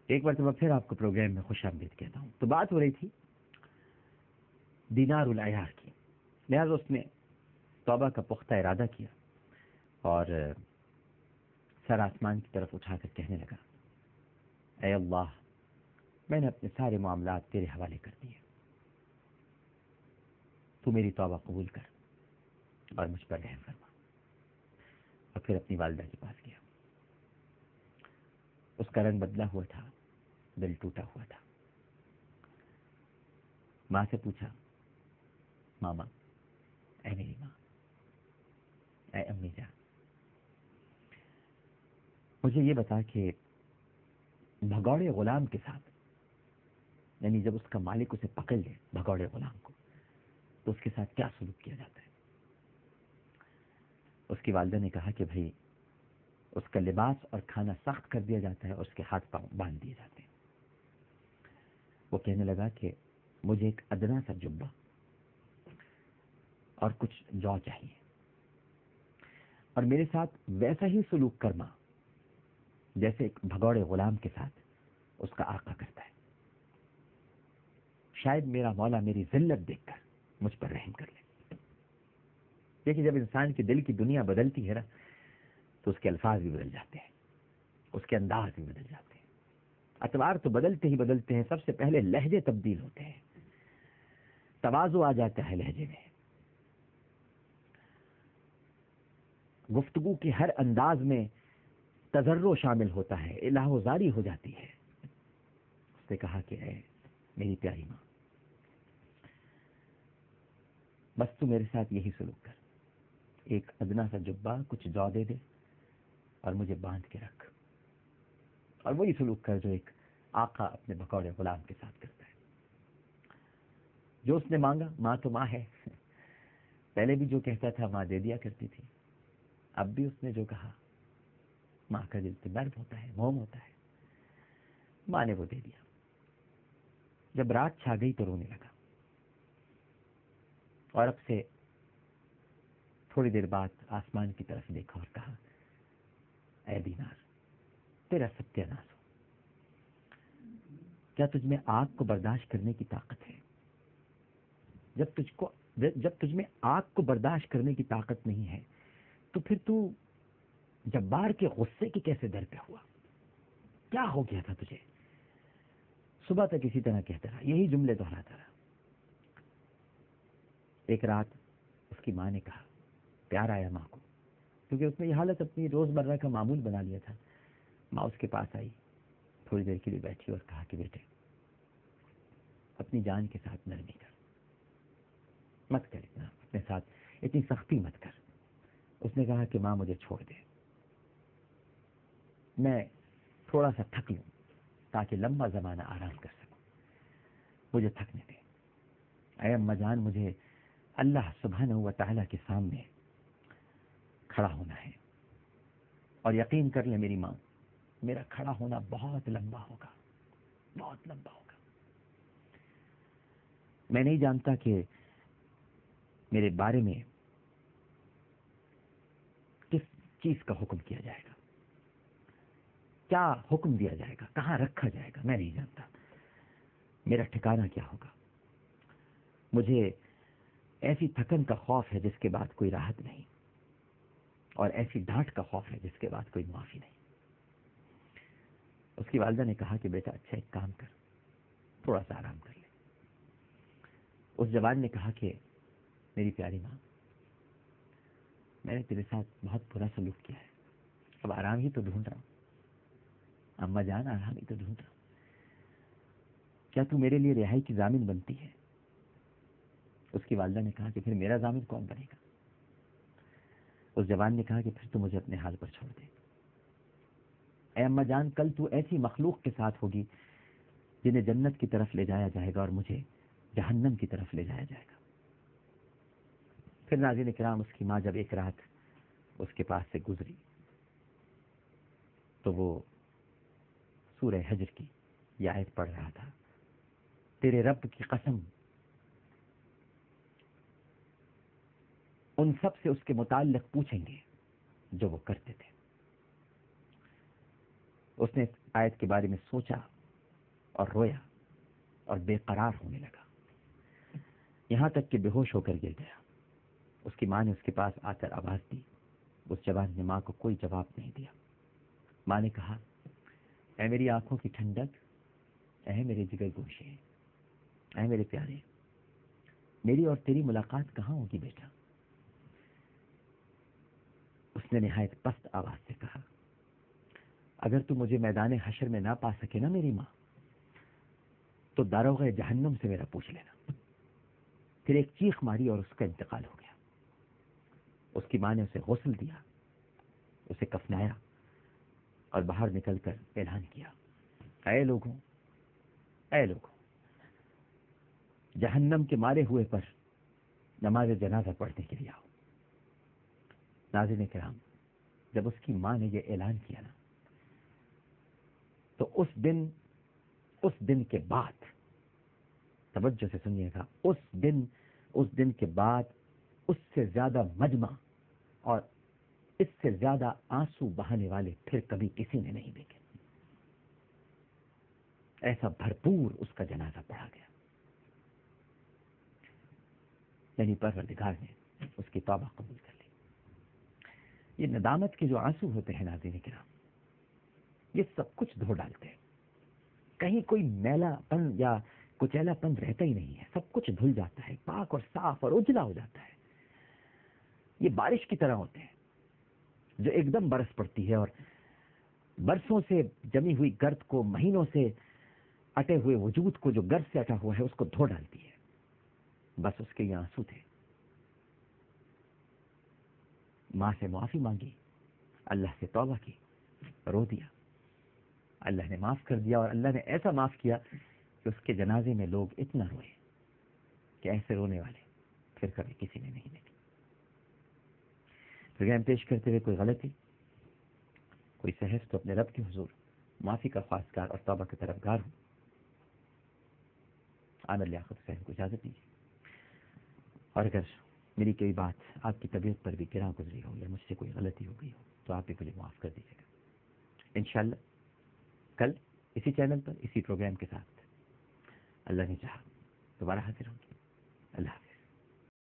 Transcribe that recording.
ایک مرتبہ پھر آپ کو پروگرام میں خوش آمدید کہتا ہوں. تو بات ہو رہی تھی دینار العیار کی. لہٰذا اس نے توبہ کا پختہ ارادہ کیا اور سر آسمان کی طرف اٹھا کر کہنے لگا، اے اللہ، میں نے اپنے سارے معاملات تیرے حوالے کر دیے، تو میری توبہ قبول کر اور مجھ پر رحم فرما. اور پھر اپنی والدہ کے پاس گیا. اس کا رنگ بدلا ہوا تھا، دل ٹوٹا ہوا تھا. ماں سے پوچھا، ماما، اے میری ماں، اے امی جان، مجھے یہ بتا کہ بھگوڑے غلام کے ساتھ، یعنی جب اس کا مالک اسے پکڑ لے بھگوڑے غلام کو، تو اس کے ساتھ کیا سلوک کیا جاتا ہے؟ اس کی والدہ نے کہا کہ بھائی اس کا لباس اور کھانا سخت کر دیا جاتا ہے اور اس کے ہاتھ پاؤں باندھ دیے جاتے ہیں. وہ کہنے لگا کہ مجھے ایک ادنا سا جبہ اور کچھ جو چاہیے، اور میرے ساتھ ویسا ہی سلوک کرنا جیسے ایک بھگوڑے غلام کے ساتھ اس کا آقا کرتا ہے. شاید میرا مولا میری ذلت دیکھ کر مجھ پر رحم کر لے. دیکھیے، جب انسان کے دل کی دنیا بدلتی ہے نا تو اس کے الفاظ بھی بدل جاتے ہیں، اس کے انداز بھی بدل جاتے ہیں. اطوار تو بدلتے ہی بدلتے ہیں. سب سے پہلے لہجے تبدیل ہوتے ہیں، تواضع آ جاتا ہے لہجے میں، گفتگو کے ہر انداز میں تضرع شامل ہوتا ہے، الہ و زاری ہو جاتی ہے. اس نے کہا کہ اے میری پیاری ماں، بس تو میرے ساتھ یہی سلوک کر، ایک ادنا سا جبہ کچھ جو دے دے اور مجھے باندھ کے رکھ، اور وہی سلوک کر جو ایک آقا اپنے بھگوڑے غلام کے ساتھ کرتا ہے. جو اس نے مانگا، ماں تو ماں ہے، پہلے بھی جو کہتا تھا ماں دے دیا کرتی تھی، اب بھی اس نے جو کہا، ماں کا دل تو نرم ہوتا ہے، موم ہوتا ہے، ماں نے وہ دے دیا. جب رات چھا گئی تو رونے لگا، اور اب سے تھوڑی دیر بعد آسمان کی طرف دیکھا اور کہا، اے دینار، تیرا ستیہ ناش ہو. کیا تجھ میں آگ کو برداشت کرنے کی طاقت ہے؟ جب تجھ میں آگ کو برداشت کرنے کی طاقت نہیں ہے تو پھر تو جبار کے غصے کی کیسے در پہ ہوا؟ کیا ہو گیا تھا تجھے؟ صبح تک اسی طرح کہتا رہا، یہی جملے دہراتا رہا. ایک رات اس کی ماں نے کہا، پیار آیا ماں کو، کیونکہ اس نے یہ حالت اپنی روزمرہ کا معمول بنا لیا تھا. ماں اس کے پاس آئی، تھوڑی دیر کے لیے بیٹھی اور کہا کہ بیٹے، اپنی جان کے ساتھ نرمی کر، مت کر اتنا، اپنے ساتھ اتنی سختی مت کر. اس نے کہا کہ ماں مجھے چھوڑ دے، میں تھوڑا سا تھک لوں تاکہ لمبا زمانہ آرام کر سکوں، مجھے تھکنے دے. اے اماں جان، مجھے اللہ سبحانہ و تعالیٰ کے سامنے کھڑا ہونا ہے، اور یقین کر لے میری ماں، میرا کھڑا ہونا بہت لمبا ہوگا، بہت لمبا ہوگا. میں نہیں جانتا کہ میرے بارے میں کس چیز کا حکم کیا جائے گا، کیا حکم دیا جائے گا، کہاں رکھا جائے گا، میں نہیں جانتا. میرا ٹھکانہ کیا ہوگا. مجھے ایسی تھکن کا خوف ہے جس کے بعد کوئی راحت نہیں، اور ایسی ڈانٹ کا خوف ہے جس کے بعد کوئی معافی نہیں. اس کی والدہ نے کہا کہ بیٹا اچھا ایک کام کر، تھوڑا سا آرام کر لے. اس جوان نے کہا کہ میری پیاری ماں، میں نے تیرے ساتھ بہت برا سلوک کیا ہے، اب آرام ہی تو ڈھونڈ رہا ہوں. اماں جان، آرام ہی تو ڈھونڈ رہا ہوں، کیا تو میرے لیے رہائی کی ضامن بنتی ہے؟ اس کی والدہ نے کہا کہ پھر میرا ضامن کون بنے گا؟ اس جوان نے کہا کہ پھر تو مجھے اپنے حال پر چھوڑ دے. اے اماں جان، کل تو ایسی مخلوق کے ساتھ ہوگی جنہیں جنت کی طرف لے جایا جائے گا اور مجھے جہنم کی طرف لے جایا جائے گا. پھر ناظرین کرام، اس کی ماں جب ایک رات اس کے پاس سے گزری تو وہ سورہ حجر کی یہ آیت پڑھ رہا تھا، تیرے رب کی قسم، ان سب سے اس کے متعلق پوچھیں گے جو وہ کرتے تھے. اس نے آیت کے بارے میں سوچا اور رویا اور بے قرار ہونے لگا، یہاں تک کہ بے ہوش ہو کر گر گیا۔ اس کی ماں نے اس کے پاس آ کر آواز دی، اس جوان نے ماں کو کوئی جواب نہیں دیا۔ ماں نے کہا، اے میری آنکھوں کی ٹھنڈک، اے میرے جگر گوشے، اے میرے پیارے، میری اور تیری ملاقات کہاں ہوگی بیٹا؟ اس نے نہایت پست آواز سے کہا، اگر تو مجھے میدان حشر میں نہ پا سکے نا میری ماں، تو داروغ جہنم سے میرا پوچھ لینا۔ پھر ایک چیخ ماری اور اس کا انتقال ہو گیا۔ اس کی ماں نے اسے غسل دیا، اسے کفنایا اور باہر نکل کر اعلان کیا، اے لوگوں، اے لوگوں، جہنم کے مارے ہوئے پر نماز جنازہ پڑھنے کے لیے آؤ۔ ناظرین کرام، جب اس کی ماں نے یہ اعلان کیا نا، تو اس دن کے بعد، توجہ سے سنیے گا، اس دن کے بعد اس سے زیادہ مجمع اور اس سے زیادہ آنسو بہانے والے پھر کبھی کسی نے نہیں دیکھے۔ ایسا بھرپور اس کا جنازہ پڑھا گیا، یعنی پروردگار نے اس کی توبہ قبول کر لی۔ یہ ندامت کے جو آنسو ہوتے ہیں ناظرین کرام، یہ سب کچھ دھو ڈالتے ہیں، کہیں کوئی میلا پن یا کچیلا پن رہتا ہی نہیں ہے، سب کچھ دھل جاتا ہے، پاک اور صاف اور اجلا ہو جاتا ہے۔ یہ بارش کی طرح ہوتے ہیں جو ایک دم برس پڑتی ہے اور برسوں سے جمی ہوئی گرد کو، مہینوں سے اٹے ہوئے وجود کو، جو گرد سے اٹا ہوا ہے، اس کو دھو ڈالتی ہے۔ بس اس کے یہ آنسو تھے۔ ماں سے معافی مانگی، اللہ سے توبہ کی، رو دیا، اللہ نے معاف کر دیا، اور اللہ نے ایسا معاف کیا کہ اس کے جنازے میں لوگ اتنا روئے کہ ایسے رونے والے پھر کبھی کسی نے نہیں دیکھے۔ پروگرام پیش کرتے ہوئے کوئی غلطی، کوئی سہو تو اپنے رب کے حضور معافی کا خواستگار اور توبہ کا طلبگار ہوں۔ عامر لیاقت حسین کو اجازت دیجیے، اور اگر میری کوئی بات آپ کی طبیعت پر بھی گراں گزری ہو یا مجھ سے کوئی غلطی ہو گئی ہو تو آپ بھی مجھے معاف کر دیجیے گا۔ انشاءاللہ کل اسی چینل پر اسی پروگرام کے ساتھ اللہ نے چاہا دوبارہ حاضر ہوں گے۔ اللہ حافظ۔